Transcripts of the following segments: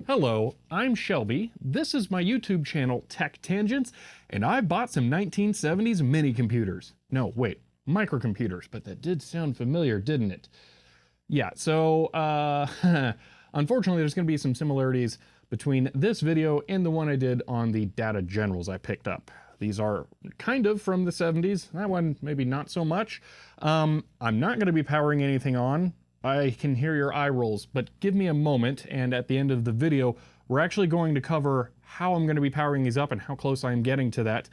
Hello, I'm Shelby. This is my YouTube channel, Tech Tangents, and I bought some 1970s mini computers. No, wait, microcomputers, but that did sound familiar, didn't it? Yeah, so, unfortunately, there's going to be some similarities between this video and the one I did on the data generals I picked up. These are kind of from the 70s. That one, maybe not so much. I'm not going to be powering anything on. I can hear your eye rolls, but give me a moment, and at the end of the video, we're actually going to cover how I'm going to be powering these up and how close I am getting to that.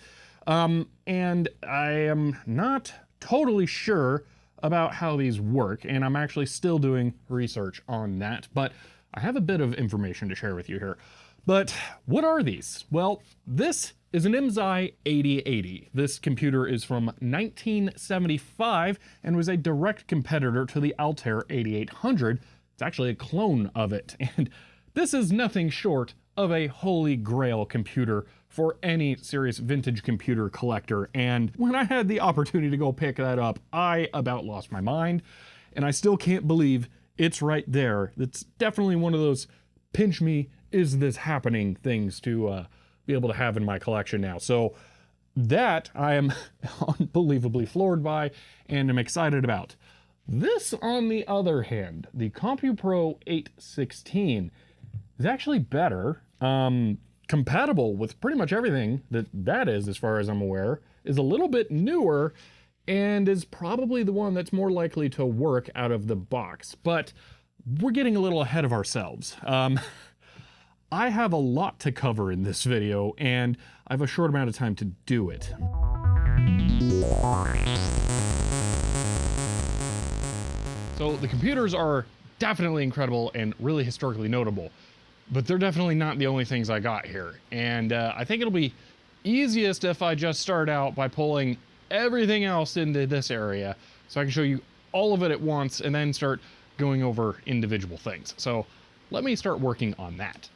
And I am not totally sure about how these work, and I'm actually still doing research on that, but I have a bit of information to share with you here. But what are these? Well, this is an IMSAI 8080. This computer is from 1975 and was a direct competitor to the Altair 8800. It's actually a clone of it, and this is nothing short of a holy grail computer for any serious vintage computer collector. And when I had the opportunity to go pick that up, I about lost my mind, and I still can't believe it's right there. It's definitely one of those pinch me, is this happening things to be able to have in my collection now. So that I am unbelievably floored by and am excited about. This, on the other hand, the CompuPro 816 is actually better, compatible with pretty much everything that is, as far as I'm aware, is a little bit newer, and is probably the one that's more likely to work out of the box. But we're getting a little ahead of ourselves. I have a lot to cover in this video, and I have a short amount of time to do it. So the computers are definitely incredible and really historically notable, but they're definitely not the only things I got here. And I think it'll be easiest if I just start out by pulling everything else into this area so I can show you all of it at once and then start going over individual things. So let me start working on that.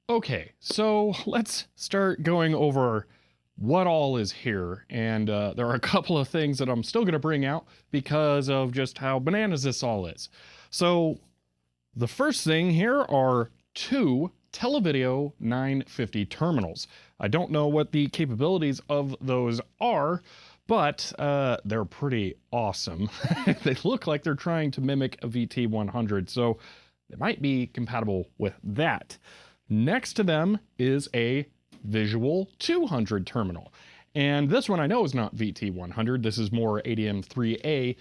Okay, so let's start going over what all is here, and there are a couple of things that I'm still going to bring out because of just how bananas this all is. So the first thing here are two Televideo 950 terminals. I don't know what the capabilities of those are, but they're pretty awesome. They look like they're trying to mimic a VT100, so they might be compatible with that. Next to them is a Visual 200 terminal. And this one I know is not VT100. This is more ADM3A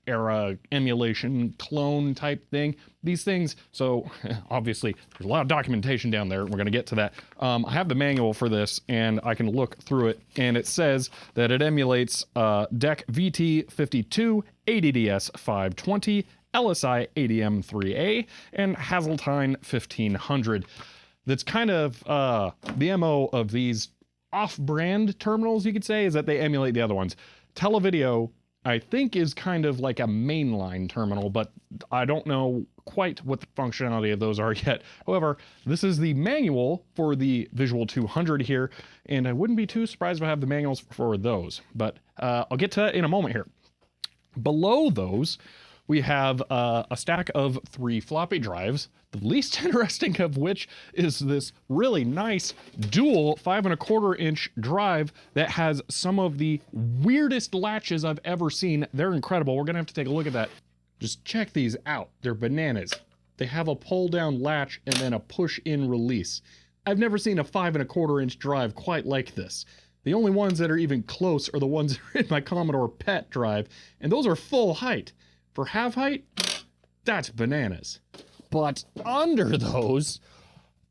era emulation clone type thing. These things, so obviously there's a lot of documentation down there. We're going to get to that. I have the manual for this and I can look through it, and it says that it emulates DEC VT52, ADDS 520, LSI ADM3A, and Hazeltine 1500. That's kind of the MO of these off-brand terminals, you could say, is that they emulate the other ones. Televideo, I think, is kind of like a mainline terminal, but I don't know quite what the functionality of those are yet. However, this is the manual for the Visual 200 here, and I wouldn't be too surprised if I have the manuals for those, but I'll get to that in a moment here. Below those, we have a stack of 3 floppy drives, the least interesting of which is this really nice dual 5¼ inch drive that has some of the weirdest latches I've ever seen. They're incredible. We're gonna have to take a look at that. Just check these out. They're bananas. They have a pull down latch and then a push in release. I've never seen a 5¼ inch drive quite like this. The only ones that are even close are the ones that are in my Commodore PET drive, and those are full height. For half height, that's bananas. But under those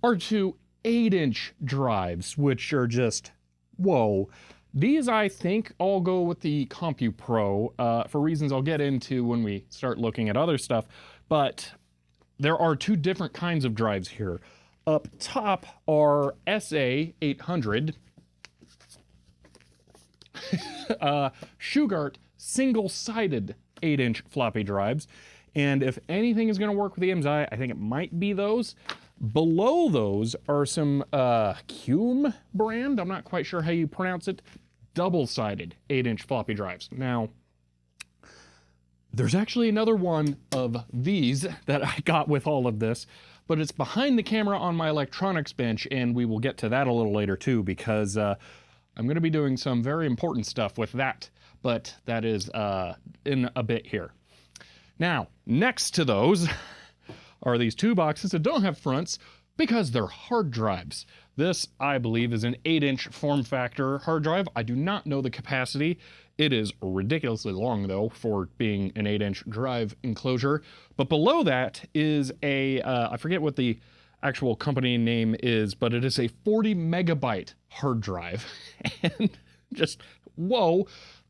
are 2 8-inch drives, which are just, whoa. These, I think, all go with the CompuPro for reasons I'll get into when we start looking at other stuff. But there are 2 different kinds of drives here. Up top are SA800, Shugart single-sided 8-inch floppy drives. And if anything is going to work with the IMSAI, I think it might be those. Below those are some Cume brand, I'm not quite sure how you pronounce it, double-sided 8-inch floppy drives. Now, there's actually another one of these that I got with all of this, but it's behind the camera on my electronics bench, and we will get to that a little later too, because I'm going to be doing some very important stuff with that, but that is in a bit here. Now, next to those are these two boxes that don't have fronts because they're hard drives. This, I believe, is an 8-inch form factor hard drive. I do not know the capacity. It is ridiculously long, though, for being an 8-inch drive enclosure. But below that is a, I forget what the actual company name is, but it is a 40 megabyte hard drive. And just, whoa,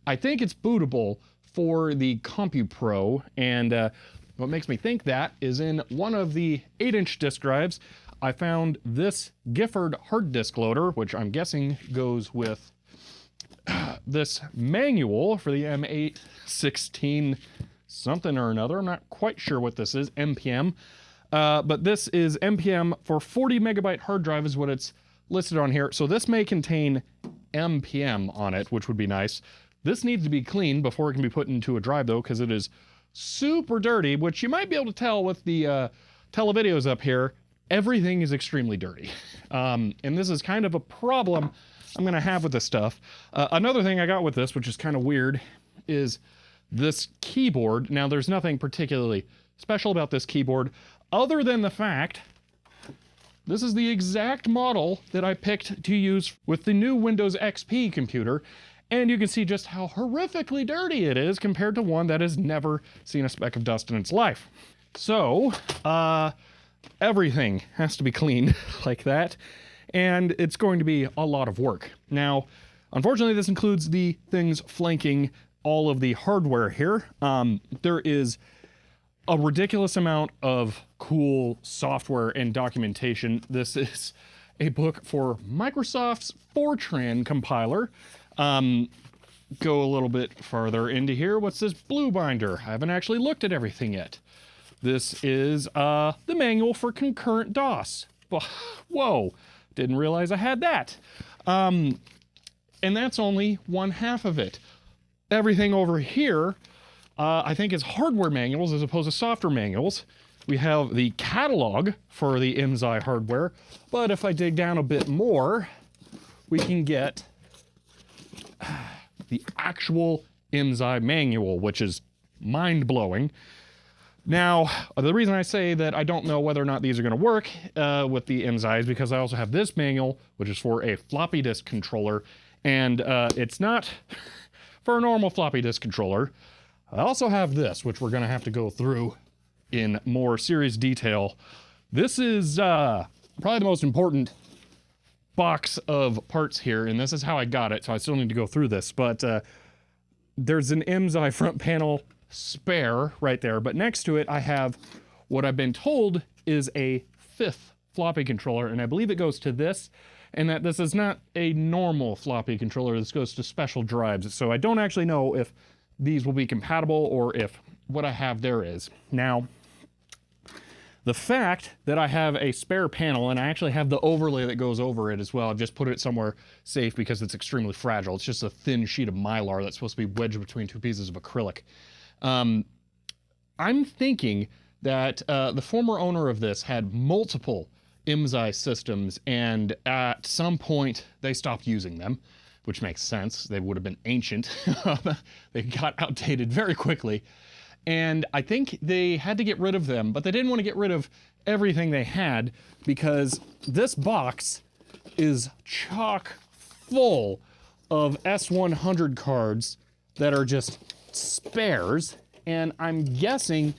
I think it's bootable for the CompuPro. And what makes me think that is in one of the 8-inch disk drives, I found this Gifford hard disk loader, which I'm guessing goes with this manual for the M816 something or another. I'm not quite sure what this is, NPM. But this is NPM for 40 megabyte hard drive is what it's listed on here. So this may contain NPM on it, which would be nice. This needs to be cleaned before it can be put into a drive though, because it is super dirty, which you might be able to tell with the televideos up here. Everything is extremely dirty. And this is kind of a problem I'm gonna have with this stuff. Another thing I got with this, which is kind of weird, is this keyboard. Now there's nothing particularly special about this keyboard other than the fact this is the exact model that I picked to use with the new Windows XP computer. And you can see just how horrifically dirty it is compared to one that has never seen a speck of dust in its life. So, everything has to be cleaned like that, and it's going to be a lot of work. Now, unfortunately, this includes the things flanking all of the hardware here. There is a ridiculous amount of cool software and documentation. This is a book for Microsoft's Fortran compiler. Go a little bit farther into here. What's this blue binder? I haven't actually looked at everything yet. This is the manual for concurrent DOS. Whoa, didn't realize I had that. And that's only one half of it. Everything over here, I think is hardware manuals as opposed to software manuals. We have the catalog for the IMSAI hardware, but if I dig down a bit more, we can get the actual IMSAI manual, which is mind-blowing. Now, the reason I say that I don't know whether or not these are going to work with the IMSAI is because I also have this manual, which is for a floppy disk controller, and it's not for a normal floppy disk controller. I also have this, which we're going to have to go through in more serious detail. This is probably the most important box of parts here, and this is how I got it, so I still need to go through this, but there's an IMSAI front panel spare right there, but next to it I have what I've been told is a 5th floppy controller, and I believe it goes to this, and that this is not a normal floppy controller, this goes to special drives, so I don't actually know if these will be compatible or if what I have there is. Now, the fact that I have a spare panel, and I actually have the overlay that goes over it as well, I've just put it somewhere safe because it's extremely fragile. It's just a thin sheet of Mylar that's supposed to be wedged between two pieces of acrylic. I'm thinking that the former owner of this had multiple IMSAI systems, and at some point they stopped using them, which makes sense. They would have been ancient. They got outdated very quickly. And I think they had to get rid of them, but they didn't want to get rid of everything they had because this box is chock full of S-100 cards that are just spares. And I'm guessing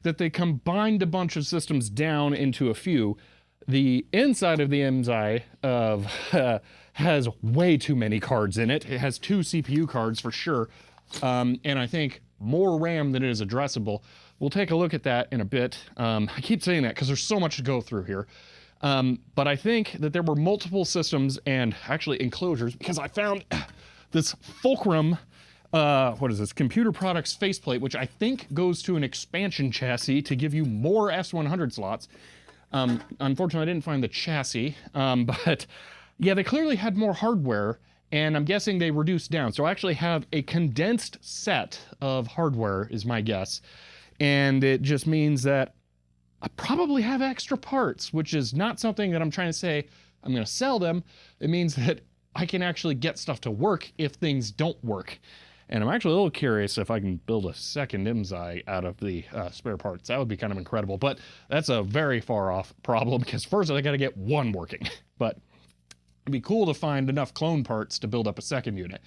that they combined a bunch of systems down into a few. The inside of the IMSAI has way too many cards in it. It has 2 CPU cards for sure. And I think more RAM than it is addressable. We'll take a look at that in a bit. I keep saying that because there's so much to go through here. But I think that there were multiple systems and actually enclosures because I found this fulcrum what is this? Computer Products faceplate, which I think goes to an expansion chassis to give you more S-100 slots. Unfortunately, I didn't find the chassis, but yeah, they clearly had more hardware, and I'm guessing they reduced down. So I actually have a condensed set of hardware, is my guess. And it just means that I probably have extra parts, which is not something that I'm trying to say I'm going to sell them. It means that I can actually get stuff to work if things don't work. And I'm actually a little curious if I can build a second IMSAI out of the spare parts. That would be kind of incredible, but that's a very far off problem because first I got to get one working. But it'd be cool to find enough clone parts to build up a second unit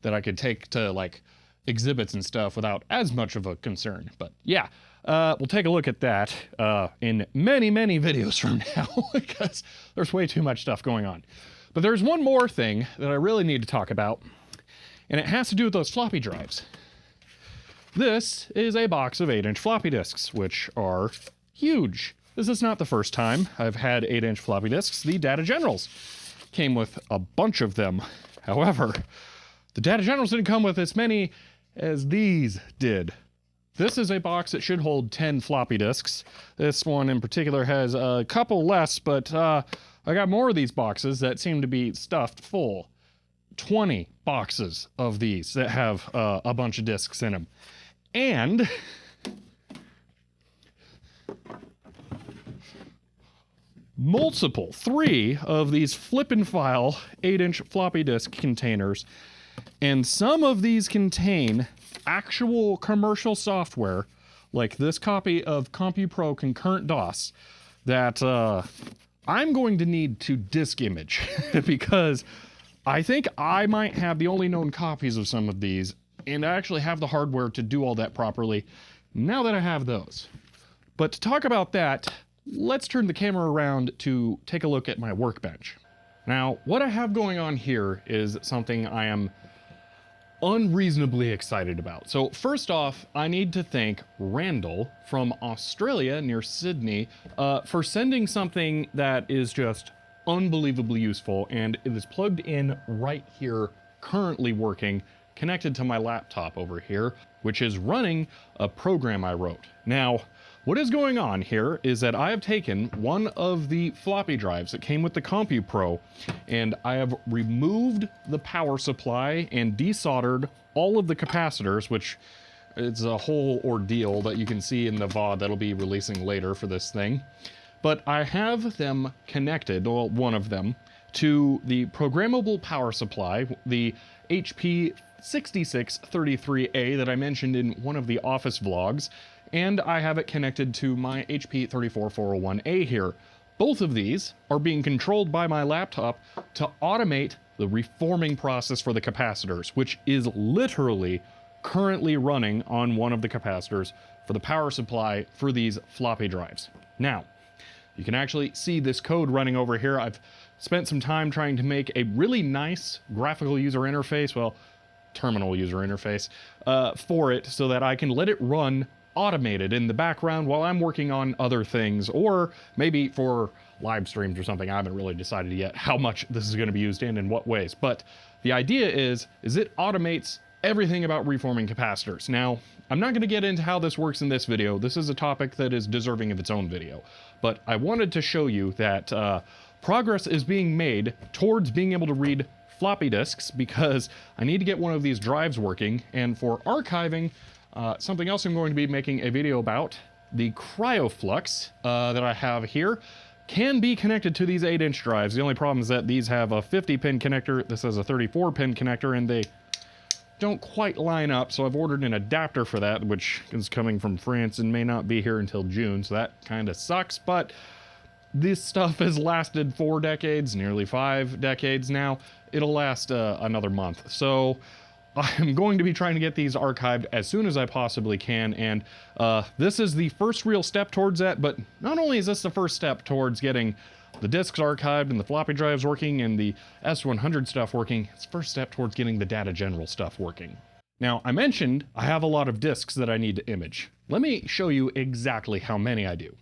that I could take to like exhibits and stuff without as much of a concern. But yeah, we'll take a look at that in many, many videos from now because there's way too much stuff going on. But there's one more thing that I really need to talk about, and it has to do with those floppy drives. This is a box of 8-inch floppy disks, which are huge. This is not the first time I've had 8-inch floppy disks. The Data Generals came with a bunch of them. However, the Data Generals didn't come with as many as these did. This is a box that should hold 10 floppy disks. This one in particular has a couple less, but I got more of these boxes that seem to be stuffed full. 20 boxes of these that have a bunch of discs in them. And multiple, 3 of these flip and file 8-inch floppy disk containers. And some of these contain actual commercial software, like this copy of CompuPro Concurrent DOS, that I'm going to need to disk image because I think I might have the only known copies of some of these, and I actually have the hardware to do all that properly now that I have those. But to talk about that, let's turn the camera around to take a look at my workbench. Now, what I have going on here is something I am unreasonably excited about. So first off, I need to thank Randall from Australia near Sydney for sending something that is just unbelievably useful, and it is plugged in right here, currently working, connected to my laptop over here, which is running a program I wrote. Now, what is going on here is that I have taken one of the floppy drives that came with the CompuPro, and I have removed the power supply and desoldered all of the capacitors, which is a whole ordeal that you can see in the VOD that'll be releasing later for this thing. But I have them connected, well, one of them, to the programmable power supply, the HP 6633A that I mentioned in one of the office vlogs, and I have it connected to my HP 34401A here. Both of these are being controlled by my laptop to automate the reforming process for the capacitors, which is literally currently running on one of the capacitors for the power supply for these floppy drives. Now, you can actually see this code running over here. I've spent some time trying to make a really nice graphical user interface, well, terminal user interface, for it so that I can let it run automated in the background while I'm working on other things, or maybe for live streams or something. I haven't really decided yet how much this is going to be used in what ways. But the idea is it automates everything about reforming capacitors. Now, I'm not going to get into how this works in this video. This is a topic that is deserving of its own video. But I wanted to show you that progress is being made towards being able to read floppy disks, because I need to get one of these drives working. And for archiving, something else I'm going to be making a video about, the CryoFlux that I have here, can be connected to these 8-inch drives. The only problem is that these have a 50-pin connector, this has a 34-pin connector, and they don't quite line up, so I've ordered an adapter for that, which is coming from France and may not be here until June, so that kind of sucks, but this stuff has lasted 4 decades, nearly 5 decades now. It'll last another month, so I'm going to be trying to get these archived as soon as I possibly can, and this is the first real step towards that. But not only is this the first step towards getting the disks archived and the floppy drives working and the S-100 stuff working, it's the first step towards getting the Data General stuff working. Now, I mentioned I have a lot of disks that I need to image. Let me show you exactly how many I do.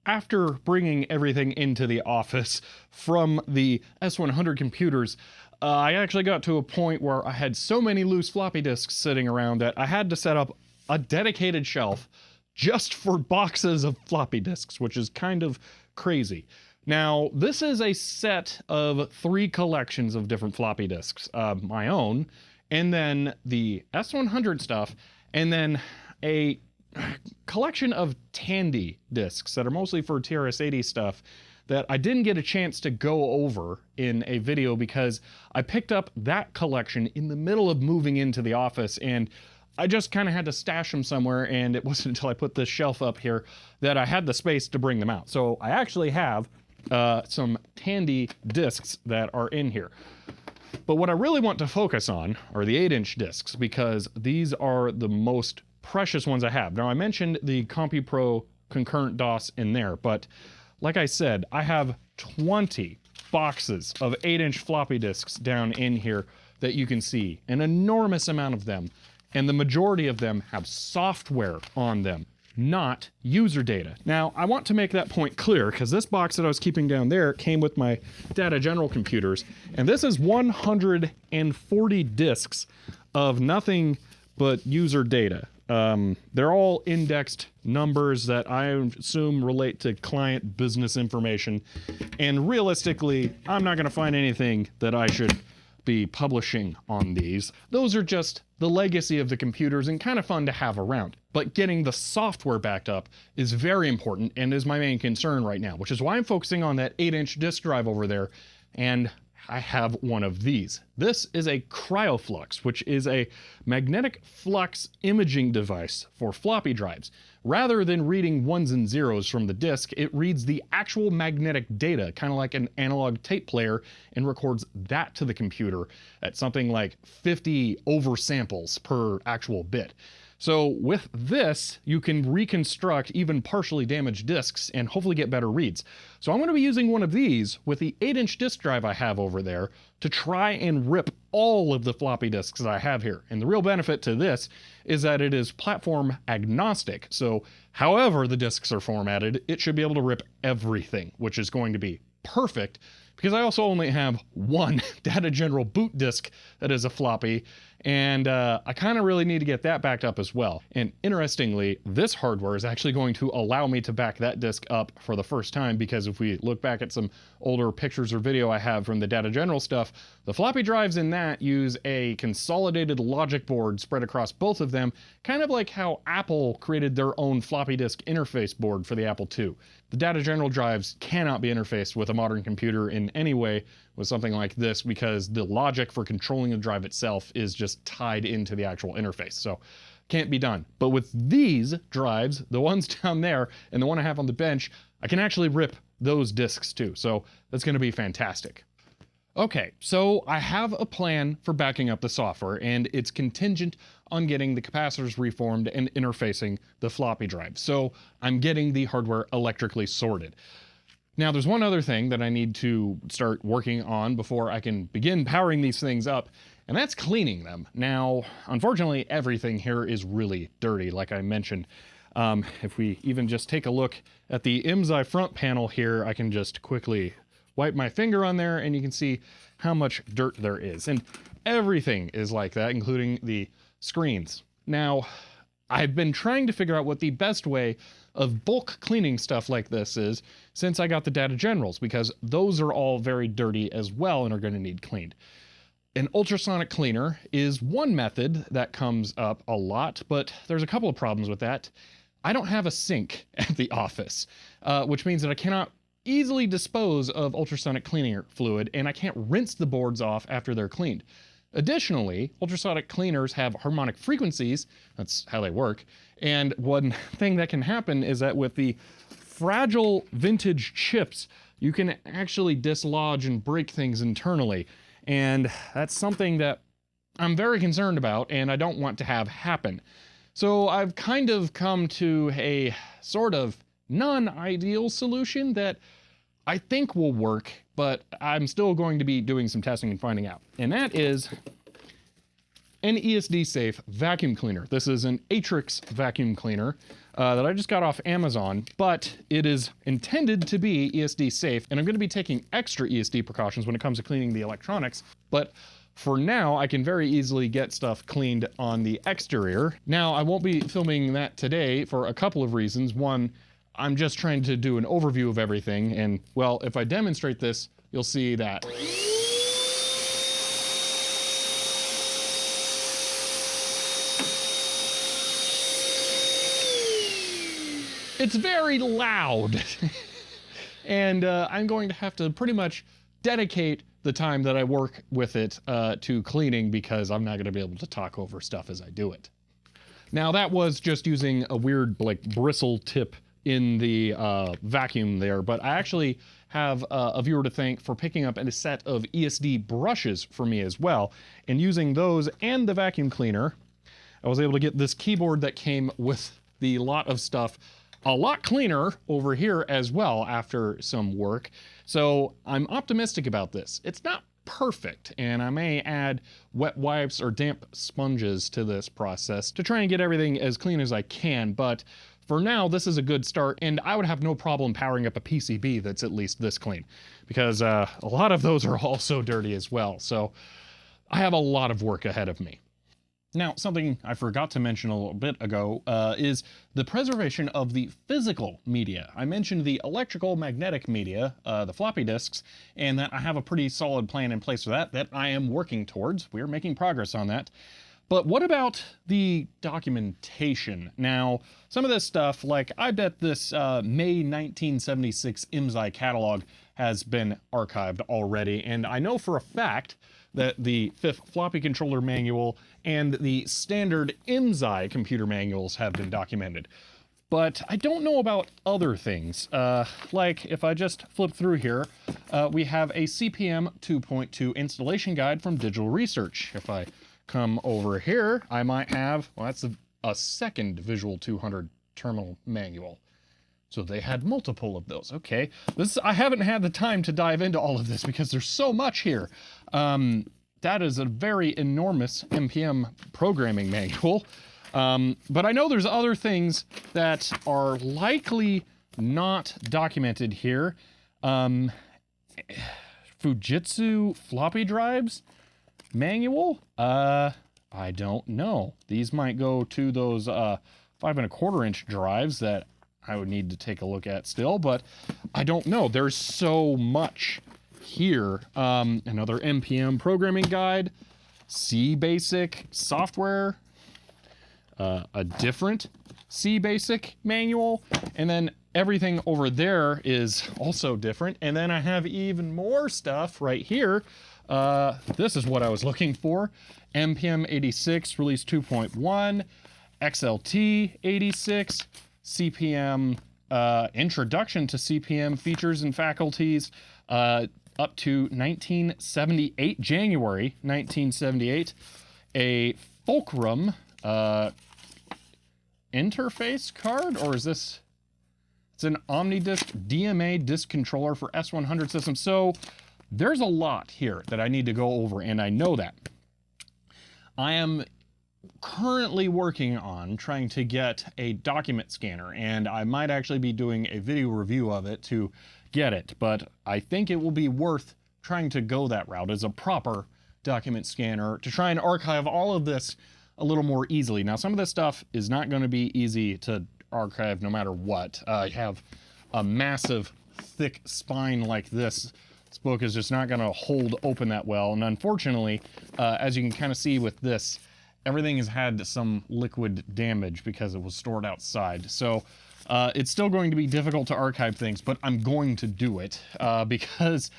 After bringing everything into the office from the S-100 computers, I actually got to a point where I had so many loose floppy disks sitting around that I had to set up a dedicated shelf just for boxes of floppy disks, which is kind of crazy. Now, this is a set of 3 collections of different floppy disks, my own, and then the S-100 stuff, and then a collection of Tandy disks that are mostly for TRS-80 stuff that I didn't get a chance to go over in a video because I picked up that collection in the middle of moving into the office, and I just kind of had to stash them somewhere, and it wasn't until I put this shelf up here that I had the space to bring them out. So I actually have some Tandy discs that are in here. But what I really want to focus on are the 8-inch discs, because these are the most precious ones I have. Now, I mentioned the CompuPro concurrent DOS in there, but like I said, I have 20 boxes of 8-inch floppy disks down in here that you can see, an enormous amount of them, and the majority of them have software on them, not user data. Now, I want to make that point clear because this box that I was keeping down there came with my Data General computers, and this is 140 disks of nothing but user data. They're all indexed numbers that I assume relate to client business information, and realistically, I'm not going to find anything that I should be publishing on these. Those are just the legacy of the computers and kind of fun to have around. But getting the software backed up is very important and is my main concern right now, which is why I'm focusing on that 8-inch disk drive over there, and I have one of these. This is a CryoFlux, which is a magnetic flux imaging device for floppy drives. Rather than reading ones and zeros from the disk, it reads the actual magnetic data, kind of like an analog tape player, and records that to the computer at something like 50 oversamples per actual bit. So with this, you can reconstruct even partially damaged disks and hopefully get better reads. So I'm going to be using one of these with the 8-inch disk drive I have over there to try and rip all of the floppy disks that I have here. And the real benefit to this is that it is platform agnostic. So however the disks are formatted, it should be able to rip everything, which is going to be perfect because I also only have one Data General boot disk that is a floppy, and I kind of really need to get that backed up as well. And interestingly, this hardware is actually going to allow me to back that disk up for the first time, because if we look back at some older pictures or video I have from the Data General stuff, the floppy drives in that use a consolidated logic board spread across both of them, kind of like how Apple created their own floppy disk interface board for the Apple II. The Data General drives cannot be interfaced with a modern computer in any way with something like this, because the logic for controlling the drive itself is just tied into the actual interface. So can't be done. But with these drives, the ones down there and the one I have on the bench, I can actually rip those disks too. So that's going to be fantastic. Okay, so I have a plan for backing up the software, and it's contingent on getting the capacitors reformed and interfacing the floppy drive. So I'm getting the hardware electrically sorted. Now, there's one other thing that I need to start working on before I can begin powering these things up, and that's cleaning them. Now, unfortunately, everything here is really dirty, like I mentioned. If we even just take a look at the IMSAI front panel here, I can just quickly wipe my finger on there and you can see how much dirt there is. And everything is like that, including the screens. Now, I've been trying to figure out what the best way of bulk cleaning stuff like this is since I got the Data Generals, because those are all very dirty as well and are going to need cleaned. An ultrasonic cleaner is one method that comes up a lot, but there's a couple of problems with that. I don't have a sink at the office, which means that I cannot easily dispose of ultrasonic cleaning fluid, and I can't rinse the boards off after they're cleaned. Additionally, ultrasonic cleaners have harmonic frequencies, that's how they work, and one thing that can happen is that with the fragile vintage chips, you can actually dislodge and break things internally, and that's something that I'm very concerned about and I don't want to have happen. So I've kind of come to a sort of non-ideal solution that I think will work, but I'm still going to be doing some testing and finding out. And that is an ESD safe vacuum cleaner. This is an Atrix vacuum cleaner that I just got off Amazon, but it is intended to be ESD safe, and I'm gonna be taking extra ESD precautions when it comes to cleaning the electronics, but for now, I can very easily get stuff cleaned on the exterior. Now, I won't be filming that today for a couple of reasons. One, I'm just trying to do an overview of everything, and well, if I demonstrate this, you'll see that. It's very loud. And I'm going to have to pretty much dedicate the time that I work with it to cleaning, because I'm not gonna be able to talk over stuff as I do it. Now that was just using a weird like bristle tip in the vacuum there, but I actually have a viewer to thank for picking up a set of ESD brushes for me as well. And using those and the vacuum cleaner, I was able to get this keyboard that came with the lot of stuff a lot cleaner over here as well after some work. So I'm optimistic about this. It's not perfect, and I may add wet wipes or damp sponges to this process to try and get everything as clean as I can, but for now, this is a good start, and I would have no problem powering up a PCB that's at least this clean, because a lot of those are also dirty as well, so I have a lot of work ahead of me. Now, something I forgot to mention a little bit ago is the preservation of the physical media. I mentioned the electrical magnetic media, the floppy disks, and that I have a pretty solid plan in place for that I am working towards. We're making progress on that. But what about the documentation? Now, some of this stuff, like I bet this May 1976 IMSAI catalog has been archived already, and I know for a fact that the 5th floppy controller manual and the standard IMSAI computer manuals have been documented. But I don't know about other things. Like if I just flip through here, we have a CPM 2.2 installation guide from Digital Research. If I come over here, I might have, well, that's a second Visual 200 terminal manual. So they had multiple of those. Okay, I haven't had the time to dive into all of this because there's so much here. That is a very enormous NPM programming manual. But I know there's other things that are likely not documented here. Fujitsu floppy drives manual? I don't know. These might go to those 5 1/4 inch drives that I would need to take a look at still, but I don't know. There's so much here. Another NPM programming guide, C Basic software, a different C Basic manual, and then everything over there is also different. And then I have even more stuff right here. This is what I was looking for. NPM 86 release 2.1, XLT 86, CPM, introduction to CPM features and faculties, up to 1978, January 1978, a Fulcrum interface card, or is this, it's an OmniDisk DMA disk controller for S-100 systems. So there's a lot here that I need to go over, and I know that. I am currently working on trying to get a document scanner, and I might actually be doing a video review of it to get it, but I think it will be worth trying to go that route as a proper document scanner to try and archive all of this a little more easily. Now, some of this stuff is not going to be easy to archive no matter what. I have a massive thick spine like this. This book is just not going to hold open that well, and unfortunately, as you can kind of see with this, everything has had some liquid damage because it was stored outside. So it's still going to be difficult to archive things, but I'm going to do it because,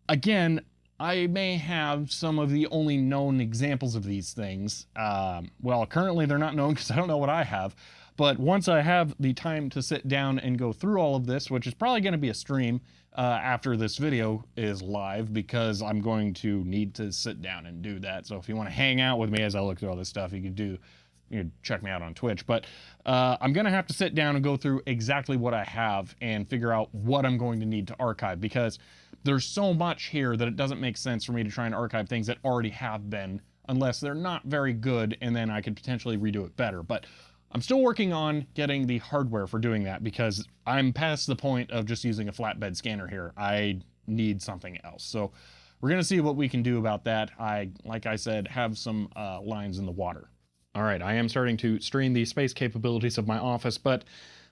again, I may have some of the only known examples of these things. Well, currently they're not known because I don't know what I have. But once I have the time to sit down and go through all of this, which is probably going to be a stream after this video is live, because I'm going to need to sit down and do that. So if you want to hang out with me as I look through all this stuff, you can check me out on Twitch. But I'm going to have to sit down and go through exactly what I have and figure out what I'm going to need to archive, because there's so much here that it doesn't make sense for me to try and archive things that already have been unless they're not very good, and then I could potentially redo it better. But I'm still working on getting the hardware for doing that because I'm past the point of just using a flatbed scanner here. I need something else. So we're gonna see what we can do about that. Like I said, have some lines in the water. All right, I am starting to strain the space capabilities of my office, but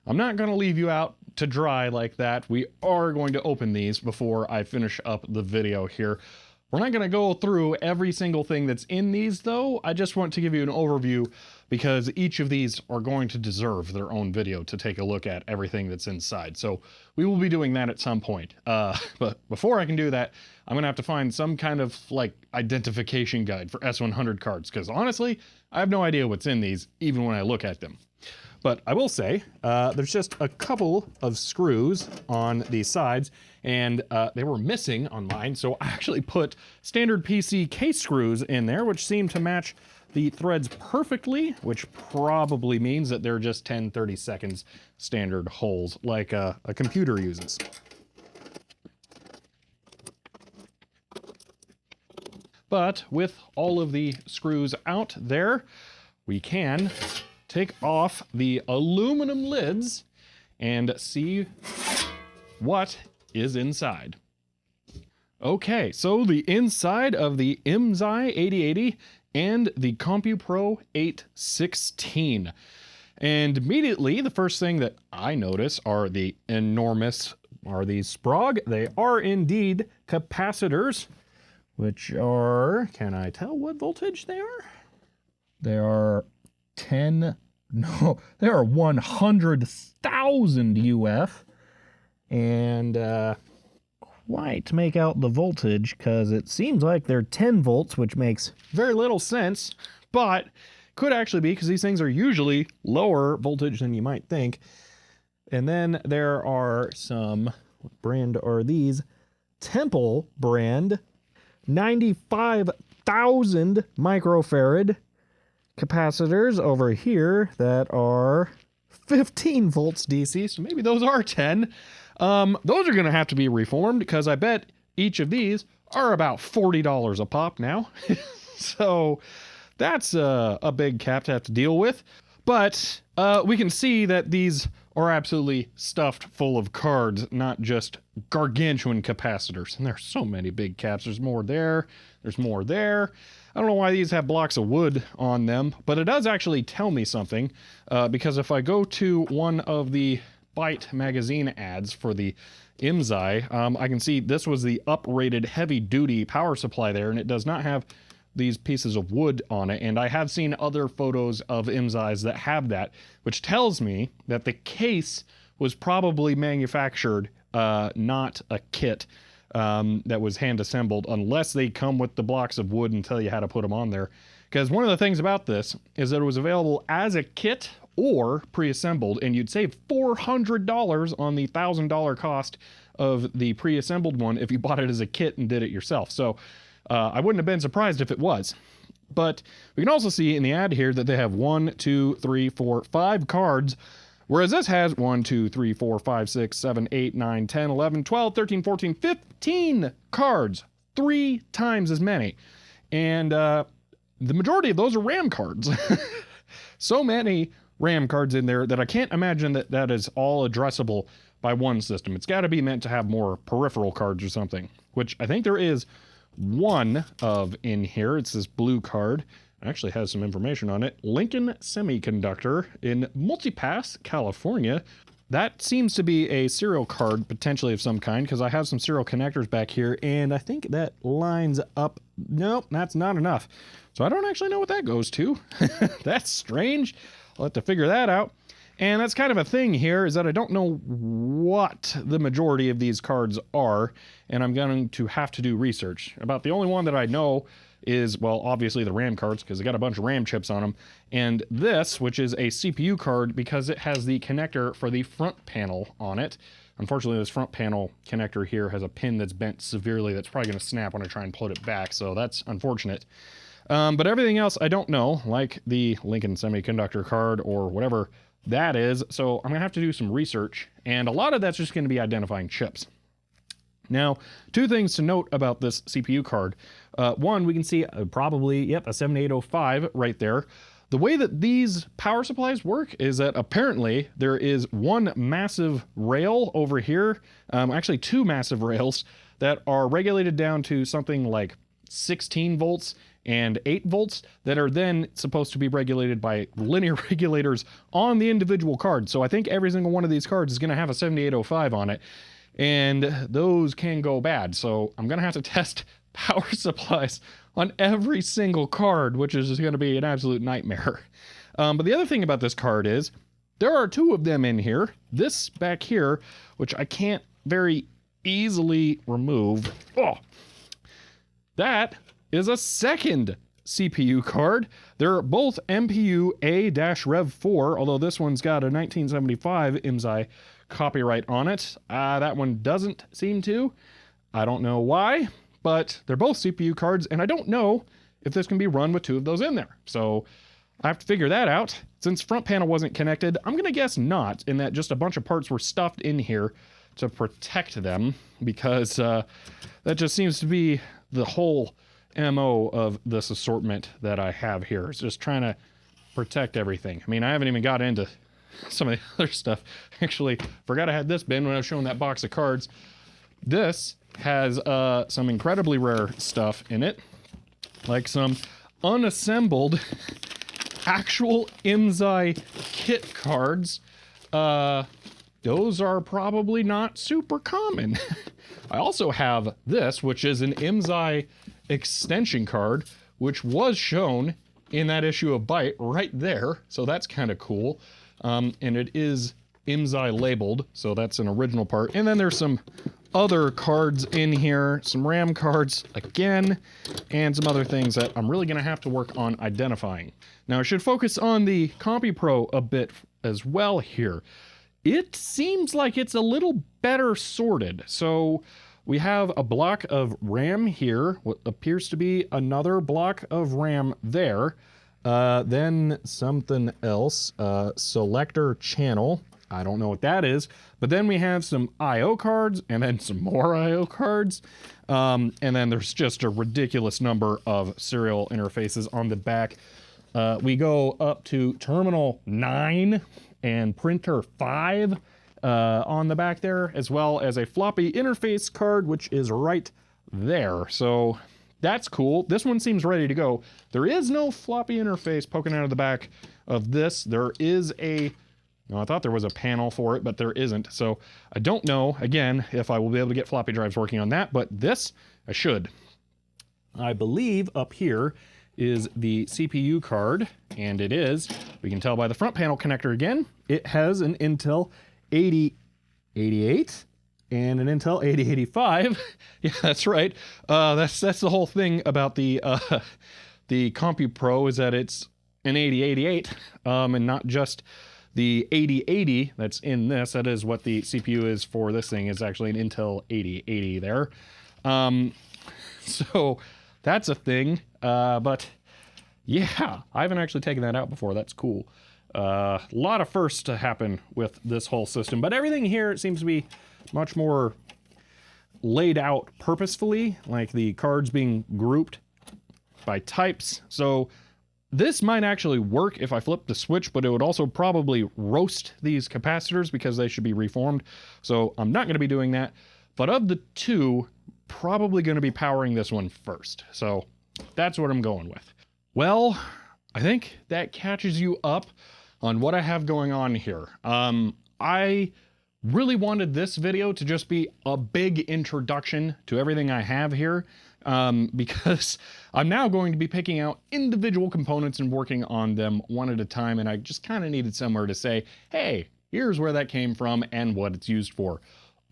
I'm not gonna leave you out to dry like that. We are going to open these before I finish up the video here. We're not gonna go through every single thing that's in these though. I just want to give you an overview because each of these are going to deserve their own video to take a look at everything that's inside. So we will be doing that at some point. But before I can do that, I'm gonna have to find some kind of like identification guide for S-100 cards, because honestly, I have no idea what's in these, even when I look at them. But I will say, there's just a couple of screws on these sides, and they were missing on mine, so I actually put standard PC case screws in there, which seem to match the threads perfectly, which probably means that they're just 10-30 seconds standard holes, like a computer uses. But with all of the screws out there, we can take off the aluminum lids and see what is inside. Okay, so the inside of the IMSAI 8080 and the CompuPro 816. And immediately, the first thing that I notice are these Sprague? They are indeed capacitors, which are, can I tell what voltage they are? They are 100,000 UF, and quite make out the voltage because it seems like they're 10 volts, which makes very little sense, but could actually be because these things are usually lower voltage than you might think. And then there are some, what brand are these? Temple brand 95,000 microfarad capacitors over here that are 15 volts DC, so maybe those are 10. Those are gonna have to be reformed because I bet each of these are about $40 a pop now. So that's a big cap to have to deal with. But we can see that these are absolutely stuffed full of cards, not just gargantuan capacitors. And there's so many big caps. There's more there, there's more there. I don't know why these have blocks of wood on them, but it does actually tell me something, because if I go to one of the Byte magazine ads for the IMSAI, I can see this was the uprated heavy-duty power supply there, and it does not have these pieces of wood on it. And I have seen other photos of IMSAIs that have that, which tells me that the case was probably manufactured, not a kit that was hand assembled, unless they come with the blocks of wood and tell you how to put them on there. Because one of the things about this is that it was available as a kit or pre-assembled, and you'd save $400 on the $1,000 cost of the pre-assembled one if you bought it as a kit and did it yourself. So I wouldn't have been surprised if it was. But we can also see in the ad here that they have 1, 2, 3, 4, 5 cards, whereas this has 1, 2, 3, 4, 5, 6, 7, 8, 9, 10, 11, 12, 13, 14, 15 cards. 3 times as many. And the majority of those are RAM cards. So many RAM cards in there that I can't imagine that that is all addressable by one system. It's got to be meant to have more peripheral cards or something, which I think there is one of in here. It's this blue card. It actually has some information on it. Lincoln Semiconductor in Multipass, California. That seems to be a serial card, potentially of some kind, because I have some serial connectors back here, and I think that lines up. Nope, that's not enough. So I don't actually know what that goes to. That's strange. I'll have to figure that out. And that's kind of a thing here, is that I don't know what the majority of these cards are, and I'm going to have to do research. About the only one that I know is, well, obviously the RAM cards, because they got a bunch of RAM chips on them, and this, which is a CPU card, because it has the connector for the front panel on it. Unfortunately, this front panel connector here has a pin that's bent severely that's probably going to snap when I try and put it back, so that's unfortunate. But everything else I don't know, like the Lincoln Semiconductor card or whatever that is, so I'm gonna have to do some research, and a lot of that's just gonna be identifying chips. Now, two things to note about this CPU card. One, we can see probably, yep, a 7805 right there. The way that these power supplies work is that apparently there is one massive rail over here, actually two massive rails that are regulated down to something like 16 volts and 8 volts that are then supposed to be regulated by linear regulators on the individual card. So I think every single one of these cards is going to have a 7805 on it, and those can go bad. So I'm going to have to test power supplies on every single card, which is going to be an absolute nightmare. But the other thing about this card is there are two of them in here. This back here, which I can't very easily remove. Oh, that is a second CPU card. They're both MPU A-Rev4, although this one's got a 1975 IMSAI copyright on it. That one doesn't seem to. I don't know why, but they're both CPU cards, and I don't know if this can be run with two of those in there. So I have to figure that out. Since front panel wasn't connected, I'm gonna guess not, in that just a bunch of parts were stuffed in here to protect them, because that just seems to be the whole MO of this assortment that I have here. It's just trying to protect everything. I mean, I haven't even got into some of the other stuff. Actually, forgot I had this bin when I was showing that box of cards. This has some incredibly rare stuff in it, like some unassembled actual IMSAI kit cards. Those are probably not super common. I also have this, which is an IMSAI extension card, which was shown in that issue of Byte right there. So that's kind of cool. And it is IMSAI labeled, so that's an original part. And then there's some other cards in here, some RAM cards again, and some other things that I'm really gonna have to work on identifying. Now I should focus on the CompuPro a bit as well here. It seems like it's a little better sorted. So we have a block of RAM here, what appears to be another block of RAM there. Then something else, selector channel. I don't know what that is. But then we have some IO cards and then some more IO cards. And then there's just a ridiculous number of serial interfaces on the back. We go up to terminal 9 and printer 5 on the back there, as well as a floppy interface card, which is right there. So that's cool. This one seems ready to go. There is no floppy interface poking out of the back of this. There is I thought there was a panel for it, but there isn't. So I don't know, again, if I will be able to get floppy drives working on that, but this I should. I believe up here is the CPU card, and it is, we can tell by the front panel connector again, it has an Intel 8088 and an Intel 8085. Yeah, that's right. That's the whole thing about the CompuPro, is that it's an 8088 and not just the 8080 that's in this. That is what the CPU is for this thing. It's actually an Intel 8080 there. So that's a thing. But yeah, I haven't actually taken that out before. That's cool. A lot of firsts to happen with this whole system, but everything here seems to be much more laid out purposefully, like the cards being grouped by types. So this might actually work if I flip the switch, but it would also probably roast these capacitors because they should be reformed. So I'm not going to be doing that. But of the two, probably going to be powering this one first. So that's what I'm going with. Well, I think that catches you up on what I have going on here. I really wanted this video to just be a big introduction to everything I have here, because I'm now going to be picking out individual components and working on them one at a time, and I just kind of needed somewhere to say, hey, here's where that came from and what it's used for.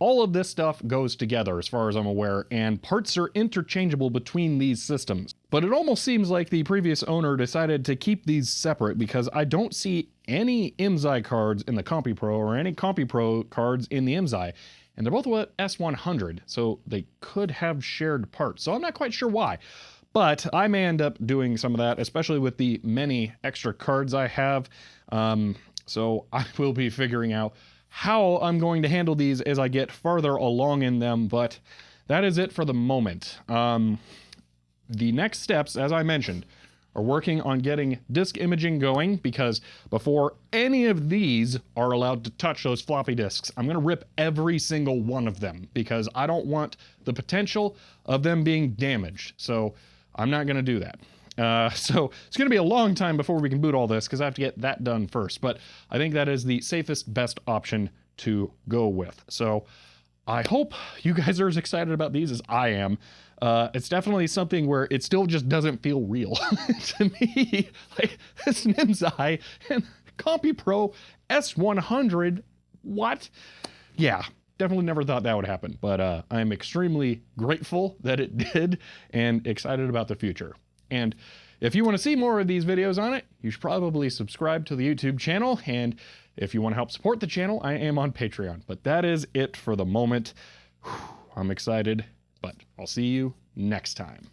All of this stuff goes together as far as I'm aware, and parts are interchangeable between these systems. But it almost seems like the previous owner decided to keep these separate, because I don't see any IMSAI cards in the CompuPro or any CompuPro cards in the IMSAI. And they're both with S-100, so they could have shared parts. So I'm not quite sure why. But I may end up doing some of that, especially with the many extra cards I have. So I will be figuring out how I'm going to handle these as I get further along in them, but that is it for the moment. The next steps, as I mentioned, are working on getting disk imaging going, because before any of these are allowed to touch those floppy disks, I'm going to rip every single one of them, because I don't want the potential of them being damaged. So I'm not going to do that. So it's going to be a long time before we can boot all this, because I have to get that done first. But I think that is the safest, best option to go with. So I hope you guys are as excited about these as I am. It's definitely something where it still just doesn't feel real to me. Like, this IMSAI and CompuPro S-100, what? Yeah, definitely never thought that would happen, but I'm extremely grateful that it did and excited about the future. And if you want to see more of these videos on it, you should probably subscribe to the YouTube channel. And if you want to help support the channel, I am on Patreon. But that is it for the moment. I'm excited, but I'll see you next time.